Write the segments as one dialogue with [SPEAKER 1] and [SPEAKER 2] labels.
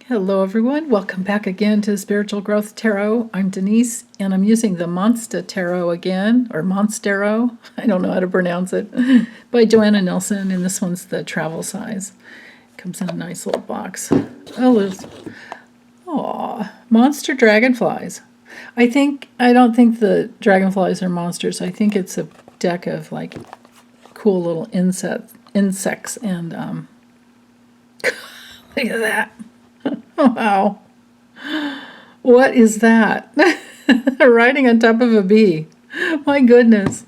[SPEAKER 1] Hello everyone, welcome back again to Spiritual Growth Tarot. I'm Denise and I'm using the Monster Tarot again, or Monstarot, I don't know how to pronounce it, by Joanna Nelson, and this one's the travel size. Comes in a nice little box. Monster dragonflies. I don't think the dragonflies are monsters. I think it's a deck of like cool little insects and look at that. Wow. What is that? Riding on top of a bee. My goodness.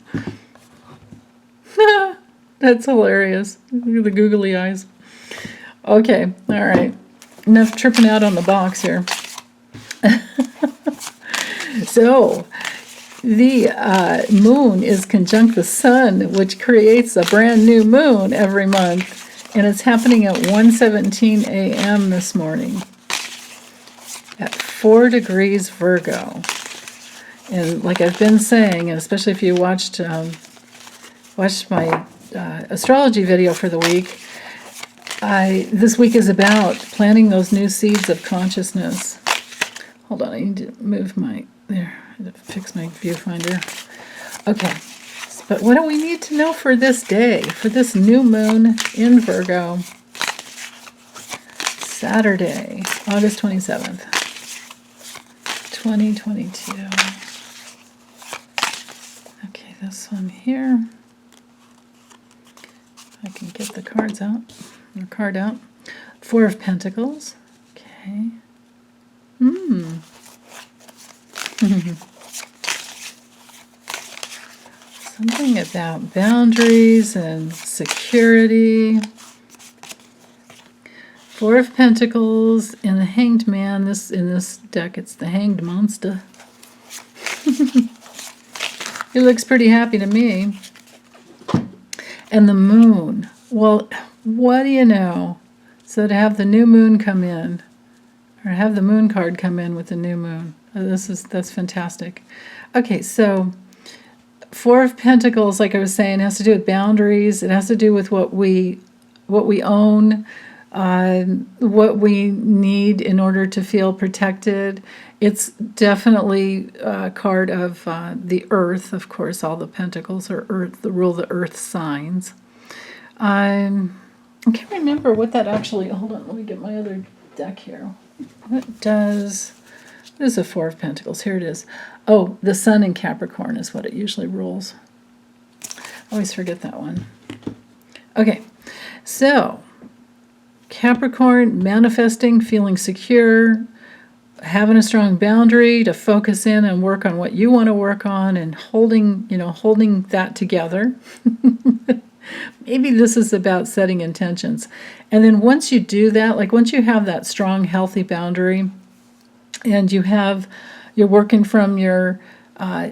[SPEAKER 1] That's hilarious. Look at the googly eyes. Okay, all right. Enough tripping out on the box here. So, the moon is conjunct the sun, which creates a brand new moon every month. And it's happening at 1:17 a.m. this morning. At 4 degrees Virgo. And like I've been saying, and especially if you watched my astrology video for the week, this week is about planting those new seeds of consciousness. Hold on, I need to move there, I have to fix my viewfinder. Okay, but what do we need to know for this day, for this new moon in Virgo? Saturday, August 27th. 2022. Okay, this one here. I can get the card out. Four of Pentacles. Okay. Something about boundaries and security. Four of Pentacles and the Hanged Man. In this deck, it's the Hanged Monster. He looks pretty happy to me. And the Moon. Well, what do you know? So to have the new moon come in, or have the Moon card come in with the new moon. That's fantastic. Okay, so Four of Pentacles, like I was saying, has to do with boundaries. It has to do with what we own. What we need in order to feel protected. It's definitely a card of the earth. Of course, all the pentacles are earth, the rule the earth signs. I can't remember what that actually, hold on, let me get my other deck here. What is a Four of Pentacles? Here it is. Oh, the Sun in Capricorn is what it usually rules. I always forget that one. Okay, so Capricorn, manifesting, feeling secure, having a strong boundary to focus in and work on what you want to work on, and holding that together. Maybe this is about setting intentions. And then once you do that, like once you have that strong, healthy boundary, and you're working from your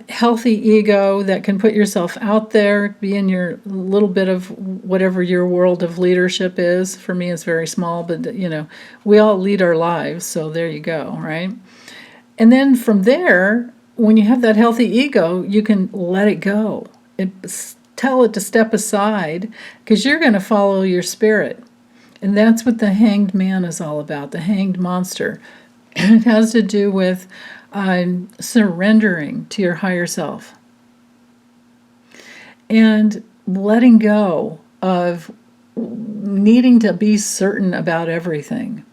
[SPEAKER 1] healthy ego that can put yourself out there, be in your little bit of whatever your world of leadership is. For me, it's very small, but we all lead our lives, so there you go, right? And then from there, when you have that healthy ego, you can let it go. Tell it to step aside, because you're going to follow your spirit. And that's what the Hanged Man is all about, the Hanged Monster. It has to do with surrendering to your higher self and letting go of needing to be certain about everything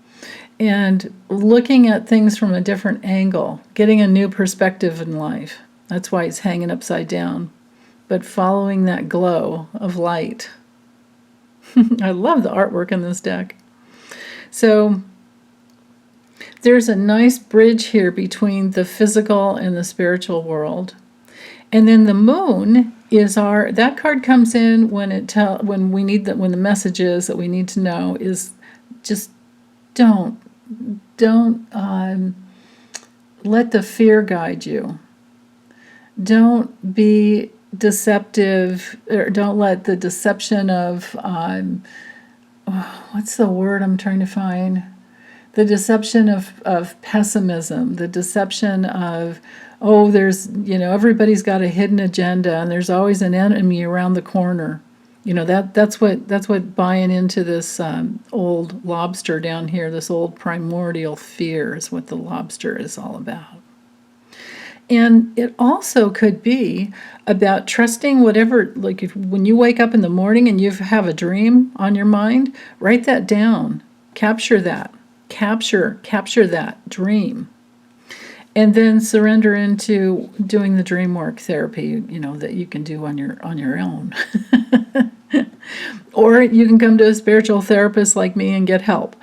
[SPEAKER 1] and looking at things from a different angle, getting a new perspective in life. That's why it's hanging upside down, but following that glow of light. I love the artwork in this deck. So there's a nice bridge here between the physical and the spiritual world. And then the moon is that card comes in when when the message is that we need to know is just don't let the fear guide you. Don't be deceptive, or don't let the deception of what's the word I'm trying to find? The deception of pessimism, the deception of, there's, everybody's got a hidden agenda and there's always an enemy around the corner. You know, that's what buying into this old lobster down here, this old primordial fear is what the lobster is all about. And it also could be about trusting whatever, like when you wake up in the morning and you have a dream on your mind, write that down, capture that, capture that dream. And then surrender into doing the dream work therapy, you know, that you can do on your own. Or you can come to a spiritual therapist like me and get help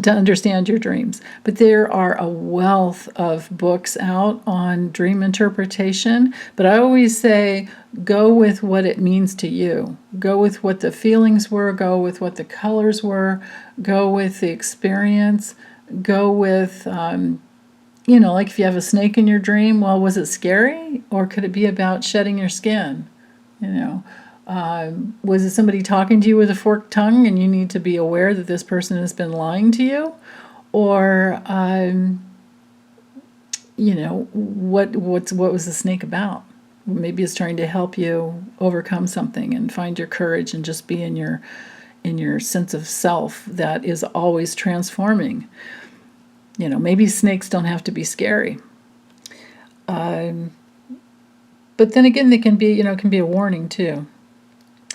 [SPEAKER 1] to understand your dreams. But there are a wealth of books out on dream interpretation. But I always say, go with what it means to you. Go with what the feelings were. Go with what the colors were. Go with the experience. Go with, you know, like if you have a snake in your dream, well, was it scary? Or could it be about shedding your skin? You know, was it somebody talking to you with a forked tongue and you need to be aware that this person has been lying to you? Or, you know, what was the snake about? Maybe it's trying to help you overcome something and find your courage and just be in your sense of self that is always transforming. You know, maybe snakes don't have to be scary. But then again, they can be, you know, can be a warning too.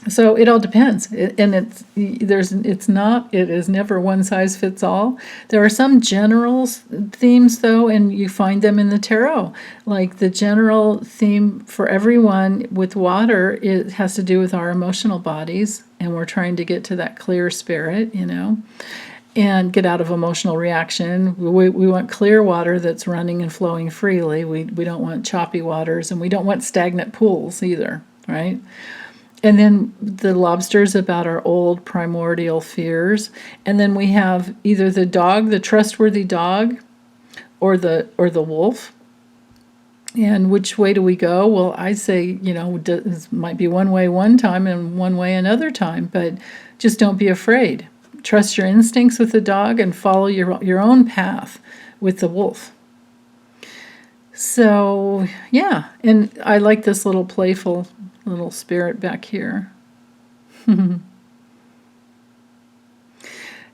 [SPEAKER 1] So it all depends, and it is never one size fits all. There are some general themes though, and you find them in the tarot. Like the general theme for everyone with water, it has to do with our emotional bodies, and we're trying to get to that clear spirit, you know, and get out of emotional reaction. We want clear water that's running and flowing freely. We don't want choppy waters, and we don't want stagnant pools either, right? And then the lobster's about our old primordial fears. And then we have either the dog, the trustworthy dog, or the wolf. And which way do we go? Well, I say, you know, it might be one way one time and one way another time, but just don't be afraid. Trust your instincts with the dog and follow your own path with the wolf. So, yeah, and I like this little playful little spirit back here.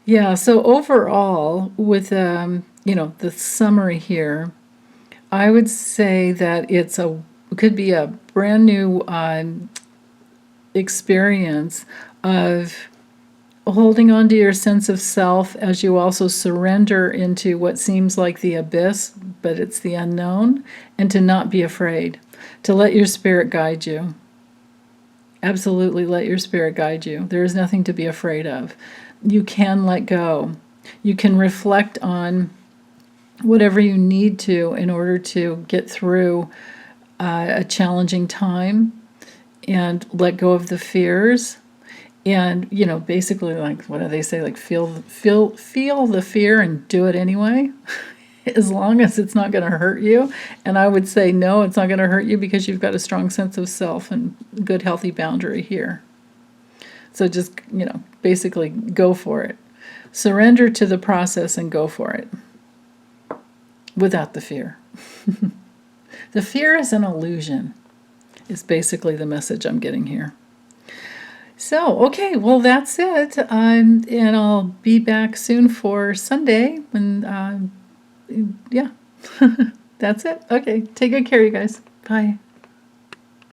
[SPEAKER 1] Yeah, so overall, with, you know, the summary here, I would say that it could be a brand new experience of holding on to your sense of self as you also surrender into what seems like the abyss, but it's the unknown, and to not be afraid, to let your spirit guide you. Absolutely let your spirit guide you. There is nothing to be afraid of. You can let go. You can reflect on whatever you need to in order to get through a challenging time and let go of the fears. And, you know, basically, like, what do they say? Like, feel the fear and do it anyway, as long as it's not going to hurt you. And I would say, no, it's not going to hurt you because you've got a strong sense of self and good, healthy boundary here. So just, you know, basically go for it. Surrender to the process and go for it without the fear. The fear is an illusion, is basically the message I'm getting here. So, okay, well, that's it. And I'll be back soon for Sunday. And, yeah, that's it. Okay, take good care, you guys. Bye.